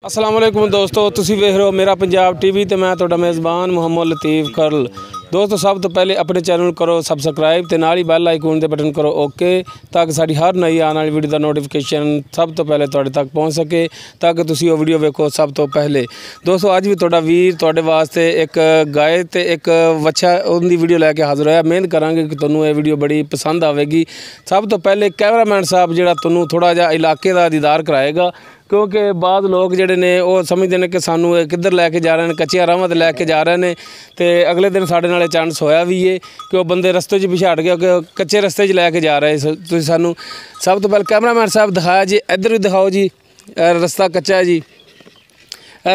अस्सलाम वालेकुम दोस्तों, तुसी वेख रहे हो मेरा पंजाब टीवी ते मैं तुहाडा मेज़बान मुहम्मद लतीफ़ करल। दोस्तों सब तो पहले अपने चैनल करो सबसक्राइब ते नाल ही बैल आइकन दे बटन करो ओके, ताकि साडी हर नई आने वाली वीडियो का नोटिफिकेशन सब तो पहले तुहाडे तक पहुँच सके, ताकि तुसी वो वीडियो वेखो सब तो पहले। दोस्तों अज भी तुहाडा वीर तुहाडे वास्ते एक गाय ते एक वच्छा उनकी वीडियो लैके हाज़र होया। मेहनत करांगे कि तुहानू ये वीडियो बड़ी पसंद आवेगी। सब तो पहले कैमरामैन साहब जिहड़ा तुहानू थोड़ा जिहा इलाके का दीदार कराएगा, क्योंकि बाद लोग जिहड़े ने वो समझते हैं कि सानू किधर लैके जा रहे हैं, कच्चिया राहां ते लैके जा रहे हैं। तो अगले दिन साढ़े नाल चांस होया भी है कि वो बंदे रस्ते च पिछाड़ गए कि कच्चे रस्ते च लैके जा रहे। तुसीं सानू सब तो पहले कैमरामैन साहब दिखाया जी, इधर भी दिखाओ जी, रस्ता कच्चा है जी।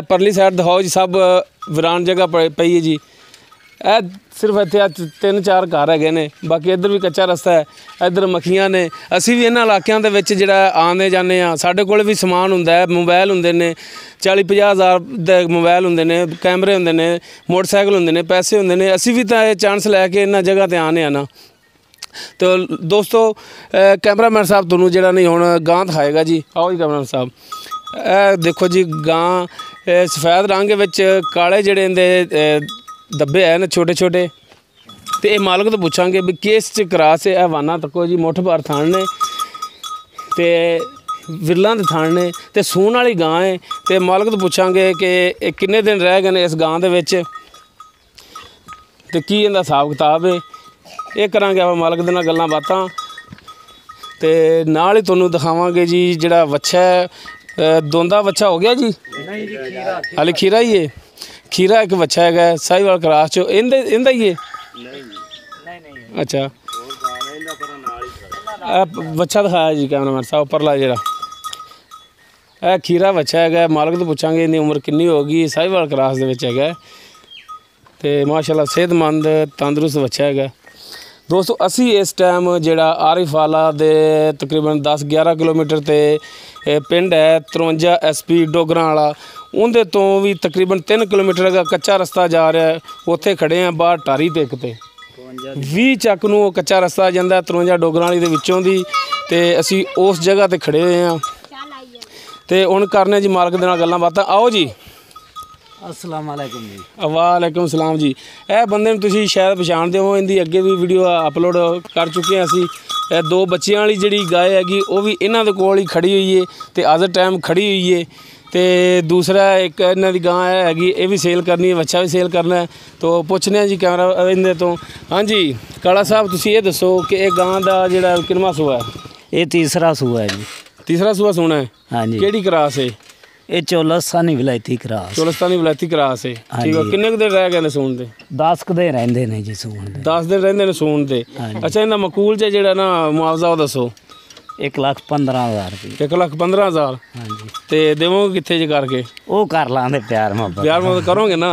परली साइड दिखाओ जी, सब वीरान जगह पई है जी। सिर्फ इत्थे 3-4 घर है ने, बाकी इधर भी कच्चा रस्ता है। इधर मक्खियां ने। असी भी इन्हां इलाकों के विच जिहड़ा आने जाने आ, साडे कोल भी समान हुंदा है, मोबाइल हुंदे ने 40-50 हज़ार दे मोबाइल हुंदे ने, कैमरे हुंदे ने, मोटरसाइकिल हुंदे ने, पैसे हुंदे ने। असी भी तां चांस लैके इन्हां जगह ते आने आना। तो दोस्तों कैमरामैन साहब तुहानू जिहड़ा नहीं हुण गां दिखाएगा जी। आओ जी कैमरामैन साहब, देखो जी गां सफेद रंग विच काले जिहड़े इहदे दब्बे है न छोटे छोटे। तो ये मालक तो पूछांगे भी किस च क्रास है। हवाना तको जी मुठ भर थान ने ते विरलां दे थान ने ते सून वाली गां है। तो मालक तो पूछांगे कि किन्ने दिन रह गए इस गां दे विच ते की इहदा हिसाब किताब है। ये करांगे आप मालक दे नाल गल्लां बातां ते नाल ही तुहानू दिखावांगे जी जिहड़ा वच्छा है। दोंदा वच्छा हो गया जी? नहीं जी, खीरा हाले खीरा ही है। खीरा एक बच्चा है साहिवाल क्रास चो इंदा ही है। नहीं। अच्छा बच्चा दिखाया जी कैमरामैन साहब परला जिहड़ा खीरा बच्चा है। मालक तो पूछांगे इहदी उम्र कितनी होगी। साहिवाल क्रास दे विच है ते माशाल्लाह सेहतमंद तंदुरुस्त बच्चा है। दोस्तों असी इस टाइम जिहड़ा आरिफवाला दे तकरीबन 10-11 किलोमीटर ते पिंड है 53 SP डोगरां वाला, उनके तो भी तकरीबन 3 किलोमीटर का कच्चा रस्ता जा रहा है। उत्थे खड़े हैं बाहर टारी ते एक ते 20 ਚੱਕ ਨੂੰ कच्चा रस्ता जाता 53 डोगरां वाली दे विचों दी। ते असी उस जगह ते खड़े हुए हैं ते हुण करने जी मालक दे नाल गल्लां बातां। आओ जी। अस्सलाम वालेकुम जी। वालेकुम सलाम जी। यह बंदे तुसीं शायद पछाणदे हो, इनकी अगे भी वीडियो अपलोड कर चुके हैं असी। 2 बच्चियां वाली जिहड़ी गाय हैगी वो भी इन्हां दे कोल ही खड़ी हुई है ते अज टाइम खड़ी हुई है। तो दूसरा एक इन्हां दी गां हैगी, ये भी सेल करनी है, बच्चा भी सेल करना है। तो पुछने जी कैमरा इहदे तो। हाँ जी काला साहब, तुसीं ये दसो कि ये गां दा जिहड़ा किनवां सूआ है? ये तीसरा सूआ है जी। तीसरा सूआ सोना है? हाँ जी। किहड़ी क्रास है? ये चोलस्तानी विलायती क्रास। चोलस्तानी विलायती क्रास है। हाँ ठीक है। जी। किन्ने कुछ दिन रह गए सून दे? 10 कदे रहिंदे ने जी सून दे। 10 दिन रहिंदे ने सून दे। अच्छा इनका मकूल च जिहड़ा ना मुआवजा वो दसो। 1,15,000 रुपये। 1,15,000। हाँ जी। तो देवोगे कितने ज करके? वो कर लांदे प्यार मोहब्बत। प्यार मोहब्बत करोगे ना?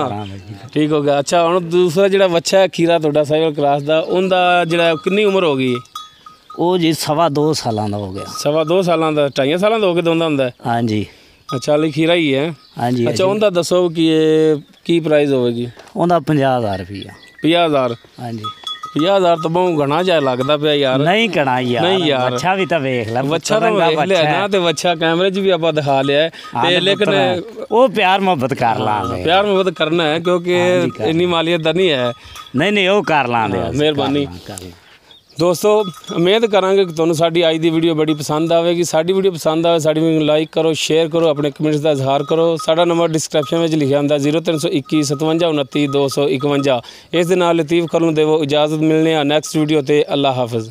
ठीक हो गया। अच्छा हुण दूसरा जिहड़ा बच्चा है खीरा तुहाडा साहिवाल क्रास दा, उनदा जिहड़ा कितनी उम्र हो गई? वो जी 2.25 सालां दा हो गया। 2.25 सालां दा? 2.5 सालां दा हो के दोंदा हुंदा है? हाँ जी। अच्छा हाले खीरा ही है? हाँ जी। अच्छा उनका दसो कि की प्राइस होगी? उनका 50,000 रुपया। 50,000? हाँ जी। 50,000 तो बहुत घना जा लगता पिया यार। नहीं कना यार। नहीं यार, बच्चा भी तो वेख ला। बच्चा तो वेख लिया ना, ते बच्चा कैमरे च भी आप दिखा लिया है ते लेकिन वो प्यार मोहब्बत कर लांदे। प्यार मोहब्बत करना है क्योंकि इन्नी मालियत दा नहीं है। नहीं वो कर लांदे। मेहरबानी। दोस्तों उम्मीद करांगे कि तुहानू साडी अज दी वीडियो बड़ी पसंद आएगी। साडी वीडियो पसंद आए साडी वीडियो लाइक करो, शेयर करो, अपने कमेंट्स का इजहार करो। साडा नंबर डिस्क्रिप्शन में लिखा होंदा 0321 57 29 251। इस दे नाल लतीफ़ करल नूं देवो इजाज़त। मिलने नैक्सट वीडियो ते। अल्लाह हाफिज़।